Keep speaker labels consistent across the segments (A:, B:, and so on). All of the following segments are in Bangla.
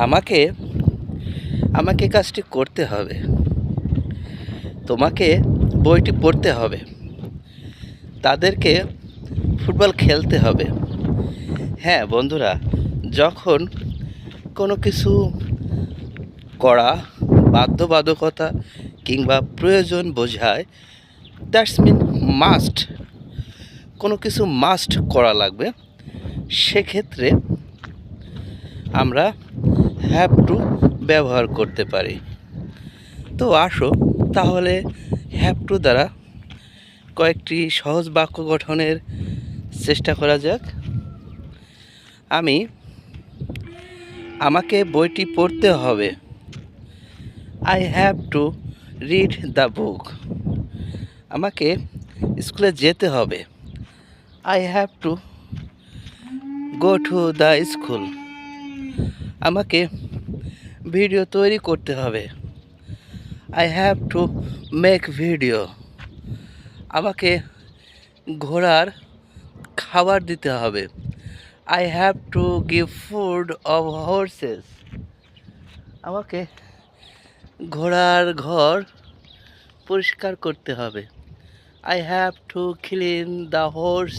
A: আমাকে আমাকে কাজটি করতে হবে, তোমাকে বইটি পড়তে হবে, তাদেরকে ফুটবল খেলতে হবে। হ্যাঁ বন্ধুরা, যখন কোনো কিছু করা বাধ্যবাধকতা কিংবা প্রয়োজন বোঝায়, দ্যাটস মিন মাস্ট, কোনো কিছু মাস্ট করা লাগবে, সেক্ষেত্রে আমরা হ্যাভ টু ব্যবহার করতে পারি। তো আসো তাহলে হ্যাভ টু দ্বারা কয়েকটি সহজ বাক্য গঠনের চেষ্টা করা যাক। আমাকে বইটি পড়তে হবে। I have to read the book. আমাকে স্কুলে যেতে হবে। I have to go to the school. আমাকে ভিডিও তৈরি করতে হবে। I have to make video. আমাকে ঘোড়ার খাবার দিতে হবে। I have to give food of horse's. আমাকে ঘোড়ার ঘর পরিষ্কার করতে হবে। I have to clean the horse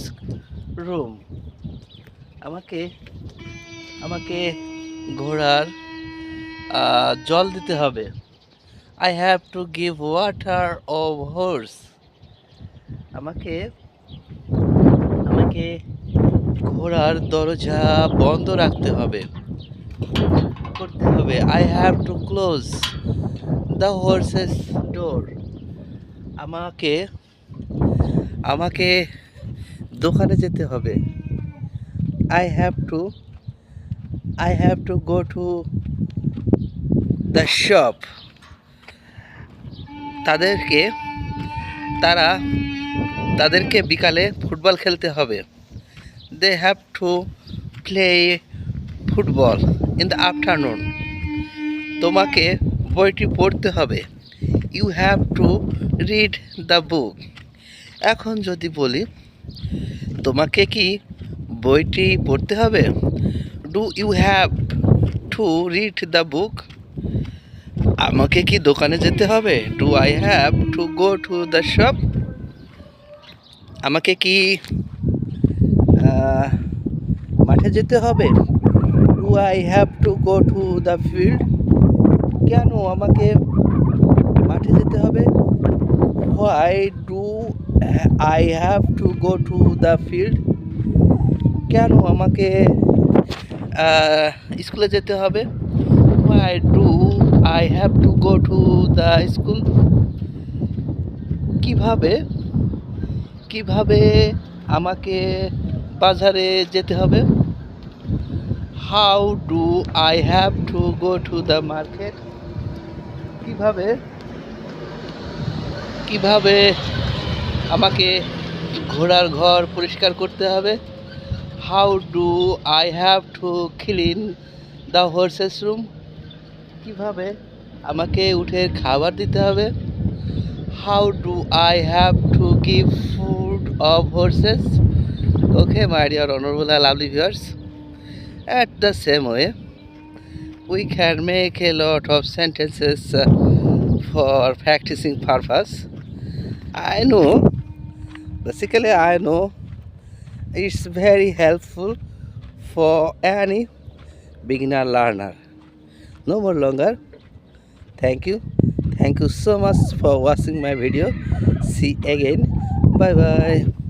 A: room. আমাকে ঘোড়ার জল দিতে হবে। I have to give water of horse. আমাকে ঘোড়ার দরজা বন্ধ রাখতে হবে। I have to close the horses door. আমাকে দোকানে যেতে হবে। I have to go to the shop. তাদেরকে বিকালে ফুটবল খেলতে হবে। They have to play football in the afternoon. তোমাকে বইটি পড়তে হবে। You have to read the book. এখন যদি বলি, তোমাকে কি বইটি পড়তে হবে? Do you have to read the book? আমাকে কি দোকানে যেতে হবে? Do I have to go to the shop? আমাকে কি মাঠে যেতে হবে? Do I have to go to the field? কেন আমাকে মাঠে যেতে হবে? Why do I have to go to the field? কেন আমাকে স্কুলে যেতে হবে? Why do I have to go to the school? কিভাবে আমাকে বাজারে যেতে হবে? How do I have to go to the market? কিভাবে আমাকে ঘোড়ার ঘর পরিষ্কার করতে হবে? How do I have to clean the horse's room? কিভাবে আমাকে উটের খাবার দিতে হবে? How do I have to give food of horse's? Okay, my dear honorable and lovely viewers, at the same way, we can make a lot of sentences for practicing purpose. I know it's very helpful for any beginner learner. No more longer. Thank you so much for watching my video. See again. Bye bye.